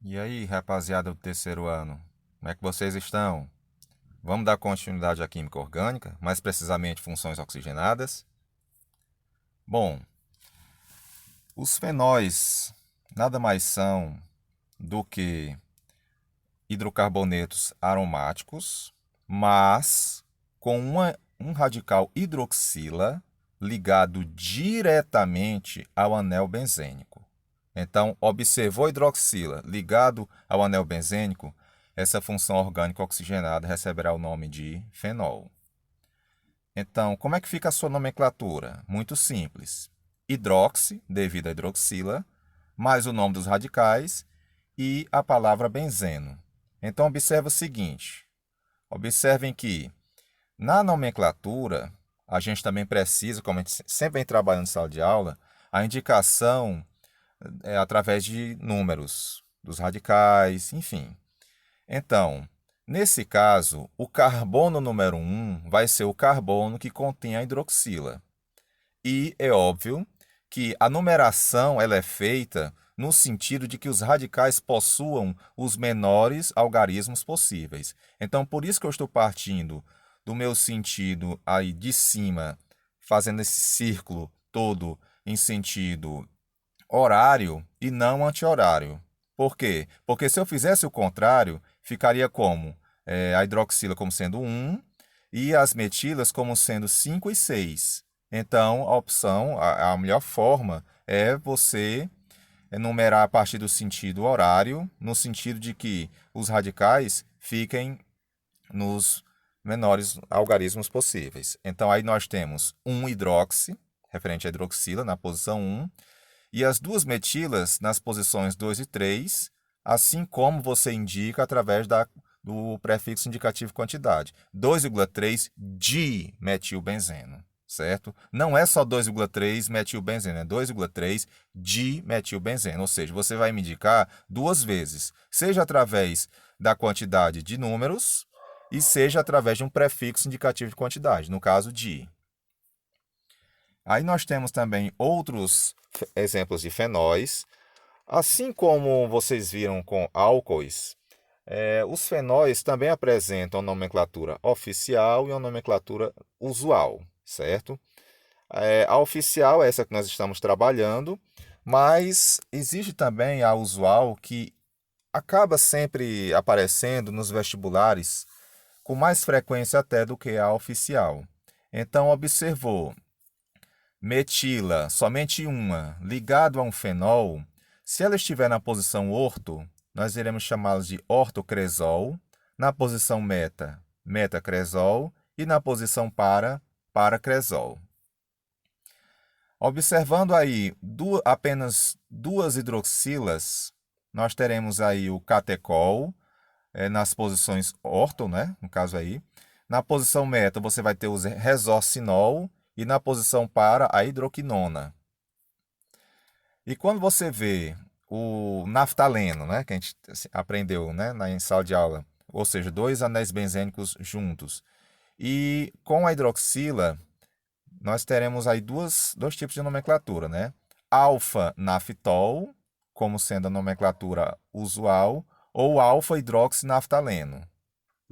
E aí, rapaziada do terceiro ano, como é que vocês estão? Vamos dar continuidade à química orgânica, mais precisamente funções oxigenadas? Bom, os fenóis nada mais são do que hidrocarbonetos aromáticos, mas com um radical hidroxila ligado diretamente ao anel benzênico. Então, observou a hidroxila ligado ao anel benzênico, essa função orgânica oxigenada receberá o nome de fenol. Então, como é que fica a sua nomenclatura? Muito simples. Hidroxi, devido à hidroxila, mais o nome dos radicais e a palavra benzeno. Então, observe o seguinte. Observem que na nomenclatura, a gente também precisa, como a gente sempre vem trabalhando em sala de aula, a indicação é através de números, dos radicais, enfim. Então, nesse caso, o carbono número um vai ser o carbono que contém a hidroxila. E é óbvio que a numeração ela é feita no sentido de que os radicais possuam os menores algarismos possíveis. Então, por isso que eu estou partindo do meu sentido aí de cima, fazendo esse círculo todo em sentido horário e não anti-horário. Por quê? Porque se eu fizesse o contrário, ficaria como a hidroxila como sendo 1 e as metilas como sendo 5 e 6. Então, a opção, a melhor forma é você enumerar a partir do sentido horário, no sentido de que os radicais fiquem nos menores algarismos possíveis. Então, aí nós temos um hidroxi, referente à hidroxila, na posição 1, e as duas metilas nas posições 2 e 3, assim como você indica através do prefixo indicativo quantidade. 2,3 dimetilbenzeno, certo? Não é só 2,3 metilbenzeno, é 2,3 dimetilbenzeno, ou seja, você vai me indicar duas vezes, seja através da quantidade de números e seja através de um prefixo indicativo de quantidade, no caso di. Aí nós temos também outros exemplos de fenóis. Assim como vocês viram com álcoois, os fenóis também apresentam nomenclatura oficial e uma nomenclatura usual, certo? A oficial é essa que nós estamos trabalhando, mas existe também a usual que acaba sempre aparecendo nos vestibulares com mais frequência até do que a oficial. Então, observou metila, somente uma, ligado a um fenol, se ela estiver na posição orto, nós iremos chamá-la de ortocresol, na posição meta, metacresol e na posição para, paracresol. Observando aí apenas duas hidroxilas, nós teremos aí o catecol, nas posições orto, né? No caso aí. Na posição meta, você vai ter o resorcinol e na posição para, a hidroquinona. E quando você vê o naftaleno, né, que a gente aprendeu, né, na sala de aula, ou seja, dois anéis benzênicos juntos, e com a hidroxila, nós teremos aí dois tipos de nomenclatura, né? Alfa-naftol, como sendo a nomenclatura usual, ou alfa-hidroxinaftaleno.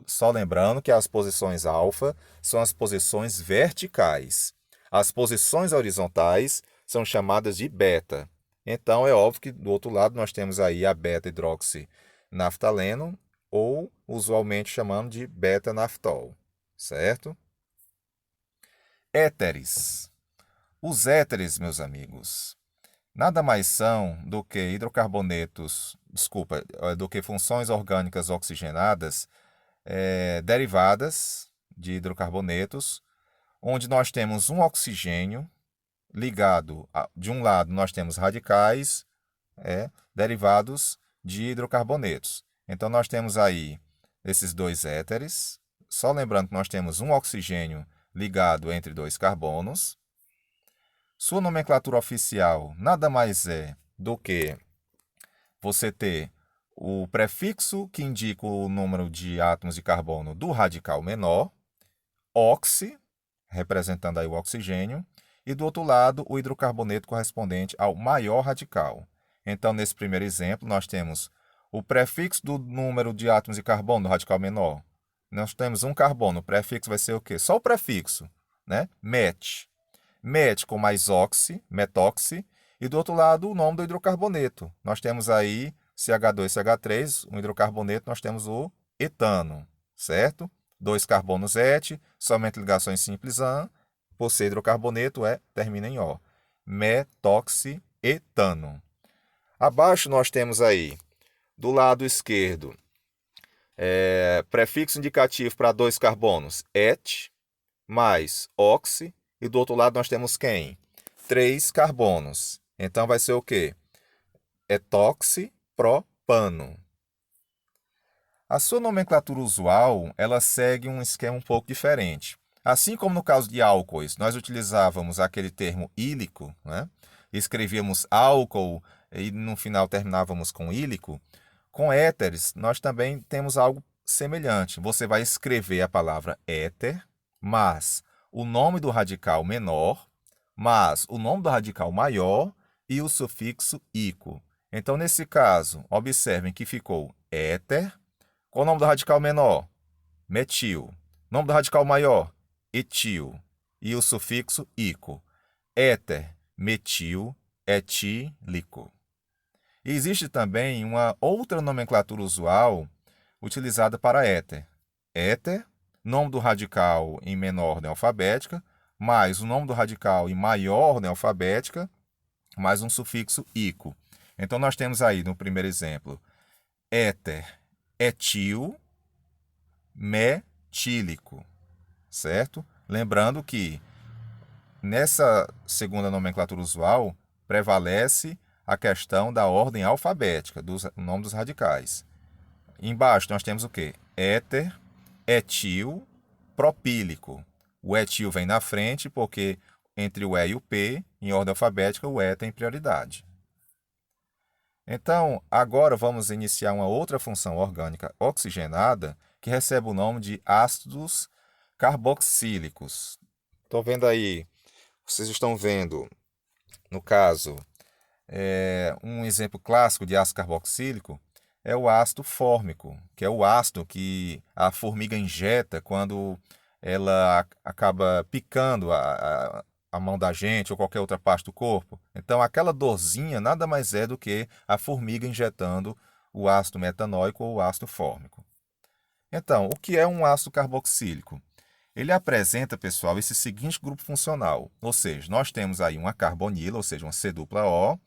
Só lembrando que as posições alfa são as posições verticais. As posições horizontais são chamadas de beta. Então é óbvio que do outro lado nós temos aí a beta-hidroxinaftaleno, ou usualmente chamando de beta-naftol, certo? Éteres. Os éteres, meus amigos, nada mais são do que do que funções orgânicas oxigenadas derivadas de hidrocarbonetos, onde nós temos um oxigênio ligado, de um lado nós temos radicais derivados de hidrocarbonetos. Então nós temos aí esses dois éteres, só lembrando que nós temos um oxigênio ligado entre dois carbonos. Sua nomenclatura oficial nada mais é do que você ter o prefixo que indica o número de átomos de carbono do radical menor, oxi, representando aí o oxigênio, e do outro lado o hidrocarboneto correspondente ao maior radical. Então, nesse primeiro exemplo, nós temos o prefixo do número de átomos de carbono do radical menor. Nós temos um carbono, o prefixo vai ser o quê? Só o prefixo, né? Met. Met com mais oxi, metóxi, e do outro lado o nome do hidrocarboneto. Nós temos aí CH2CH3, um hidrocarboneto, nós temos o etano, certo? Dois carbonos et, somente ligações simples an, por ser hidrocarboneto, termina em O. Metoxietano. Abaixo nós temos aí, do lado esquerdo, prefixo indicativo para dois carbonos, et, mais oxi, e do outro lado nós temos quem? 3 carbonos. Então vai ser o quê? Etoxipropano. A sua nomenclatura usual, ela segue um esquema um pouco diferente. Assim como no caso de álcoois, nós utilizávamos aquele termo ílico, né? Escrevíamos álcool e no final terminávamos com ílico. Com éteres, nós também temos algo semelhante. Você vai escrever a palavra éter, mas o nome do radical menor, mas o nome do radical maior e o sufixo ico. Então, nesse caso, observem que ficou éter. Qual o nome do radical menor? Metil. Nome do radical maior? Etil. E o sufixo ico. Éter, metil, etílico. E existe também uma outra nomenclatura usual utilizada para éter. Éter, nome do radical em menor ordem alfabética, mais o nome do radical em maior ordem alfabética, mais um sufixo ico. Então, nós temos aí, no primeiro exemplo, éter, etil, metílico, certo? Lembrando que nessa segunda nomenclatura usual prevalece a questão da ordem alfabética dos nomes dos radicais. Embaixo nós temos o quê? Éter, etil, propílico. O etil vem na frente porque entre o E e o P, em ordem alfabética, o E tem prioridade. Então, agora vamos iniciar uma outra função orgânica oxigenada que recebe o nome de ácidos carboxílicos. Estou vendo aí, vocês estão vendo, no caso, um exemplo clássico de ácido carboxílico é o ácido fórmico, que é o ácido que a formiga injeta quando ela acaba picando a mão da gente ou qualquer outra parte do corpo. Então, aquela dorzinha nada mais é do que a formiga injetando o ácido metanóico ou o ácido fórmico. Então, o que é um ácido carboxílico? Ele apresenta, pessoal, esse seguinte grupo funcional, ou seja, nós temos aí uma carbonila, ou seja, uma C-O,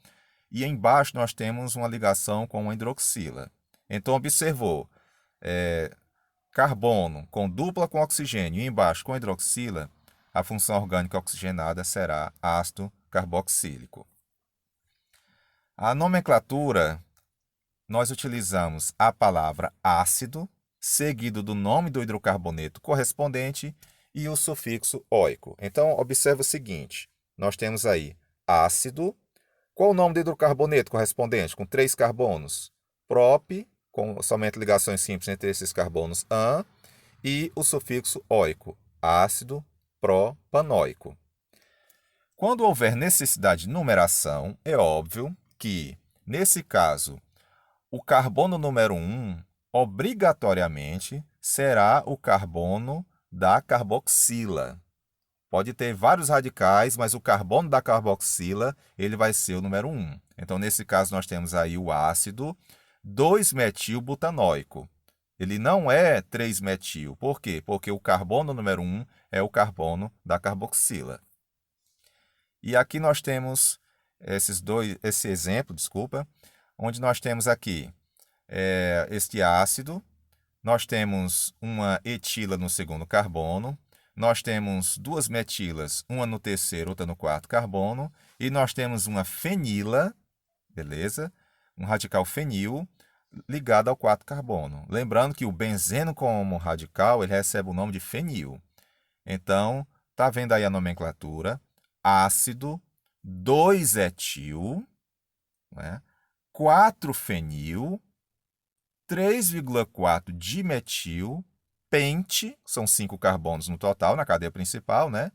e embaixo nós temos uma ligação com uma hidroxila. Então, observou, carbono com dupla com oxigênio e embaixo com hidroxila, a função orgânica oxigenada será ácido carboxílico. A nomenclatura, nós utilizamos a palavra ácido, seguido do nome do hidrocarboneto correspondente e o sufixo óico. Então, observe o seguinte, nós temos aí ácido. Qual o nome do hidrocarboneto correspondente, com 3 carbonos? Prop, com somente ligações simples entre esses carbonos, an, e o sufixo óico, ácido propanoico. Quando houver necessidade de numeração, é óbvio que, nesse caso, o carbono número 1, obrigatoriamente, será o carbono da carboxila. Pode ter vários radicais, mas o carbono da carboxila ele vai ser o número 1. Então, nesse caso, nós temos aí o ácido 2-metilbutanóico. Ele não é 3-metil. Por quê? Porque o carbono número 1 é o carbono da carboxila. E aqui nós temos esse exemplo, onde nós temos aqui este ácido, nós temos uma etila no segundo carbono, nós temos 2 metilas, uma no terceiro, outra no quarto carbono, e nós temos uma fenila, beleza? Um radical fenil ligado ao quarto carbono. Lembrando que o benzeno como radical, ele recebe o nome de fenil. Então, tá vendo aí a nomenclatura? Ácido, 2-etil, né? 4-fenil, 3,4-dimetil, pente, são 5 carbonos no total, na cadeia principal, né?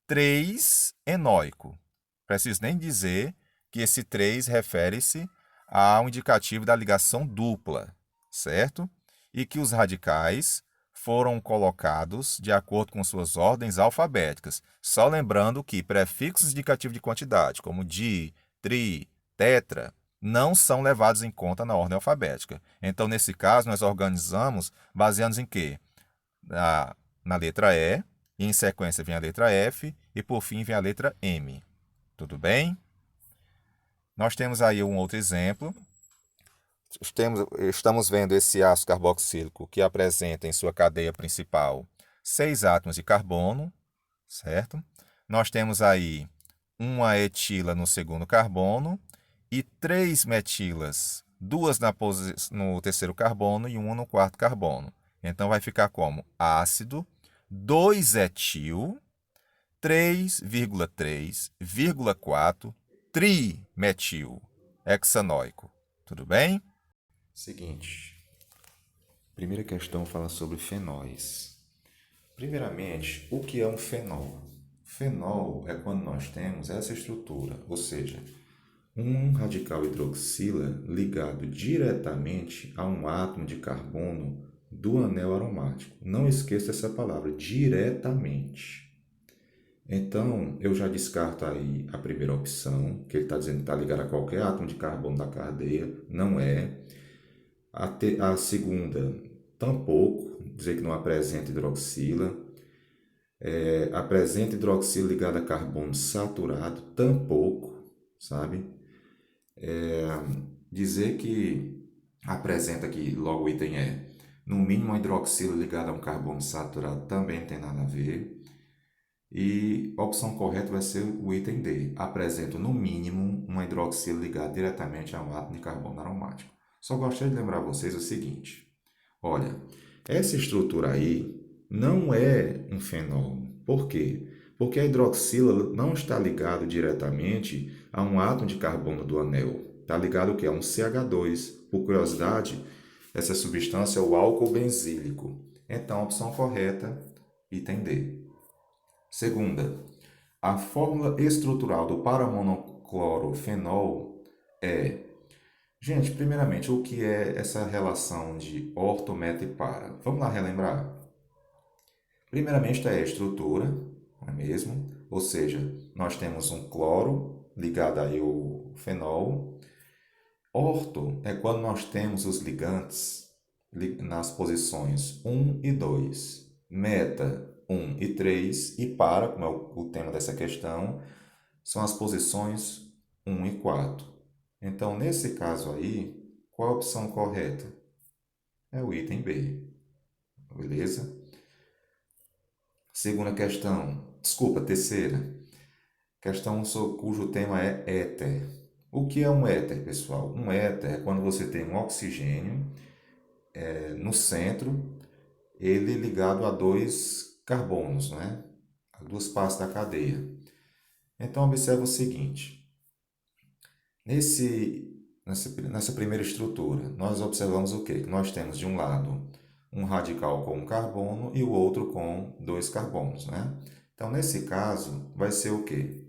3-enóico. Preciso nem dizer que esse 3 refere-se há um indicativo da ligação dupla, certo? E que os radicais foram colocados de acordo com suas ordens alfabéticas. Só lembrando que prefixos indicativos de quantidade, como di, tri, tetra, não são levados em conta na ordem alfabética. Então, nesse caso, nós organizamos baseando em quê? Na letra E, e em sequência vem a letra F, e por fim vem a letra M. Tudo bem? Nós temos aí um outro exemplo. Estamos vendo esse ácido carboxílico que apresenta em sua cadeia principal 6 átomos de carbono, certo? Nós temos aí uma etila no segundo carbono e 3 metilas, 2 no terceiro carbono e 1 no quarto carbono. Então vai ficar como ácido 2-etil 3,3,4 trimetil hexanoico. Tudo bem? Seguinte. Primeira questão fala sobre fenóis. Primeiramente, o que é um fenol? Fenol é quando nós temos essa estrutura, ou seja, um radical hidroxila ligado diretamente a um átomo de carbono do anel aromático. Não esqueça essa palavra, diretamente. Então, eu já descarto aí a primeira opção, que ele está dizendo que está ligado a qualquer átomo de carbono da cadeia. Não é. A segunda, tampouco, dizer que não apresenta hidroxila. Apresenta hidroxila ligada a carbono saturado, tampouco, sabe? Dizer que apresenta aqui, logo o item é, no mínimo uma hidroxila ligada a um carbono saturado, também não tem nada a ver. E a opção correta vai ser o item D. Apresenta no mínimo uma hidroxila ligada diretamente a um átomo de carbono aromático. Só gostaria de lembrar vocês o seguinte. Olha, essa estrutura aí não é um fenol. Por quê? Porque a hidroxila não está ligada diretamente a um átomo de carbono do anel. Está ligado o quê? A um CH2. Por curiosidade, essa substância é o álcool benzílico. Então, a opção correta, item D. Segunda, a fórmula estrutural do paramonoclorofenol é... Gente, primeiramente, o que é essa relação de orto, meta e para? Vamos lá relembrar? Primeiramente, é a estrutura, não é mesmo? Ou seja, nós temos um cloro ligado aí ao fenol. Orto é quando nós temos os ligantes nas posições 1 e 2. Meta, 1 e 3. E para, como é o tema dessa questão, são as posições 1 e 4. Então, nesse caso aí, qual a opção correta? É o item B. Beleza? Segunda questão. Desculpa, terceira. Questão cujo tema é éter. O que é um éter, pessoal? Um éter é quando você tem um oxigênio no centro, ele ligado a 2 carbonos, né? A 2 partes da cadeia. Então, observe o seguinte. Nessa primeira estrutura, nós observamos o quê? Que nós temos, de um lado, um radical com um carbono e o outro com 2 carbonos, né? Então, nesse caso, vai ser o quê?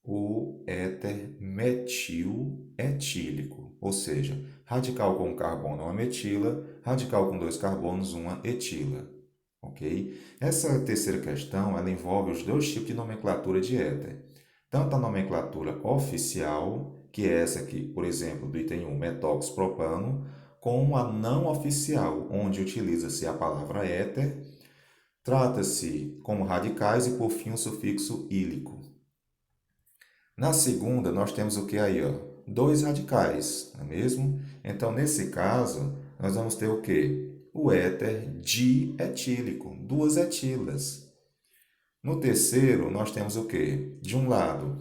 O éter metil etílico, ou seja, radical com um carbono é uma metila, radical com 2 carbonos uma etila, ok? Essa terceira questão, ela envolve os dois tipos de nomenclatura de éter. Tanto a nomenclatura oficial, que é essa aqui, por exemplo, do item 1, metóxipropano, como a não oficial, onde utiliza-se a palavra éter, trata-se como radicais e, por fim, o sufixo ílico. Na segunda, nós temos o que aí, ó? 2 radicais, não é mesmo? Então, nesse caso, nós vamos ter o quê? O éter dietílico, 2 etilas. No terceiro, nós temos o quê? De um lado,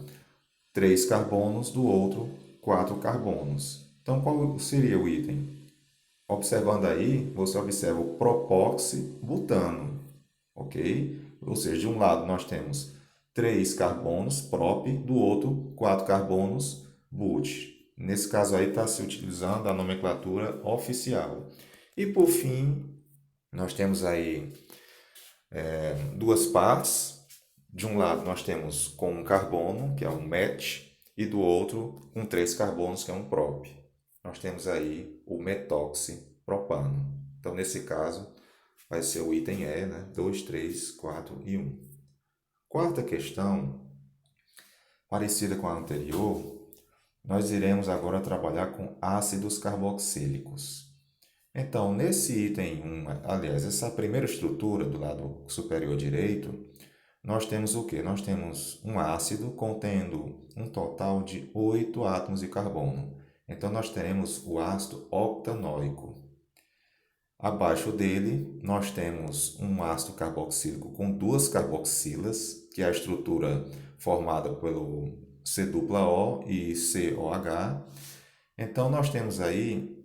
3 carbonos, do outro, 4 carbonos. Então, qual seria o item? Observando aí, você observa o propoxibutano, ok? Ou seja, de um lado nós temos 3 carbonos, prop, do outro 4 carbonos, but. Nesse caso aí está se utilizando a nomenclatura oficial. E por fim, nós temos aí 2 partes. De um lado nós temos com um carbono, que é um met, e do outro com 3 carbonos, que é um prop. nós temos aí o metoxipropano. Então, nesse caso, vai ser o item E, né? 2, 3, 4 e 1. Quarta questão, parecida com a anterior, nós iremos agora trabalhar com ácidos carboxílicos. Então, nesse item 1, aliás, essa primeira estrutura do lado superior direito, nós temos o quê? Nós temos um ácido contendo um total de 8 átomos de carbono. Então, nós teremos o ácido octanóico. Abaixo dele, nós temos um ácido carboxílico com duas carboxilas, que é a estrutura formada pelo C-O e COH. Então, nós temos aí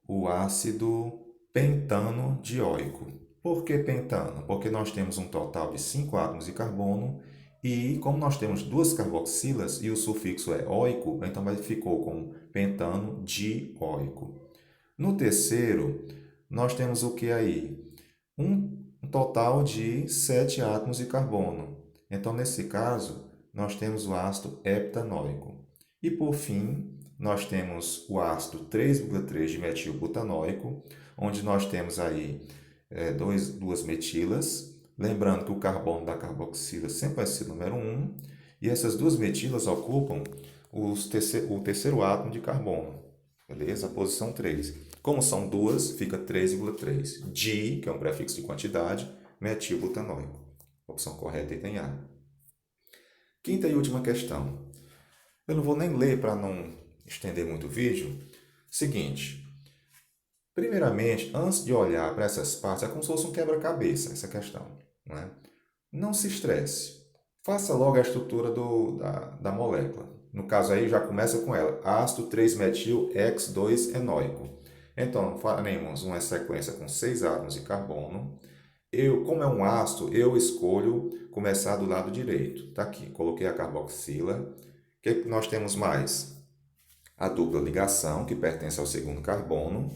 o ácido pentano dioico. Por que pentano? Porque nós temos um total de 5 átomos de carbono e, como nós temos duas carboxilas e o sufixo é óico, então ficou com pentano dioico. No terceiro, nós temos o que aí? Um total de 7 átomos de carbono. Então, nesse caso, nós temos o ácido heptanóico. E, por fim, nós temos o ácido 3,3 de metilbutanóico, onde nós temos aí duas metilas. Lembrando que o carbono da carboxila sempre vai ser o número 1, e essas duas metilas ocupam o terceiro átomo de carbono. Beleza? A posição 3. Como são duas, fica 3,3. Di, que é um prefixo de quantidade, metilbutanóico. Opção correta, item A. Quinta e última questão. Eu não vou nem ler para não estender muito o vídeo. Seguinte. Primeiramente, antes de olhar para essas partes, é como se fosse um quebra-cabeça essa questão. Né? Não se estresse. Faça logo a estrutura da molécula. No caso aí, já começa com ela. Ácido 3-metil-X2-enóico. Então, faremos uma sequência com 6 átomos de carbono. Como é um ácido, eu escolho começar do lado direito. Está aqui, coloquei a carboxila. O que nós temos mais? A dupla ligação, que pertence ao segundo carbono,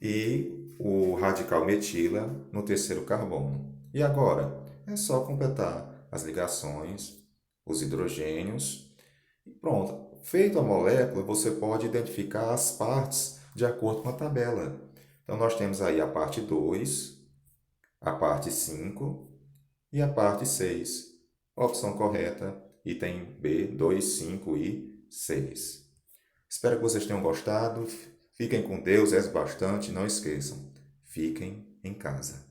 e o radical metila no terceiro carbono. E agora? É só completar as ligações, os hidrogênios e pronto. Feito a molécula, você pode identificar as partes de acordo com a tabela. Então, nós temos aí a parte 2, a parte 5 e a parte 6. Opção correta, item B, 2, 5 e 6. Espero que vocês tenham gostado. Fiquem com Deus, é bastante. Não esqueçam, fiquem em casa.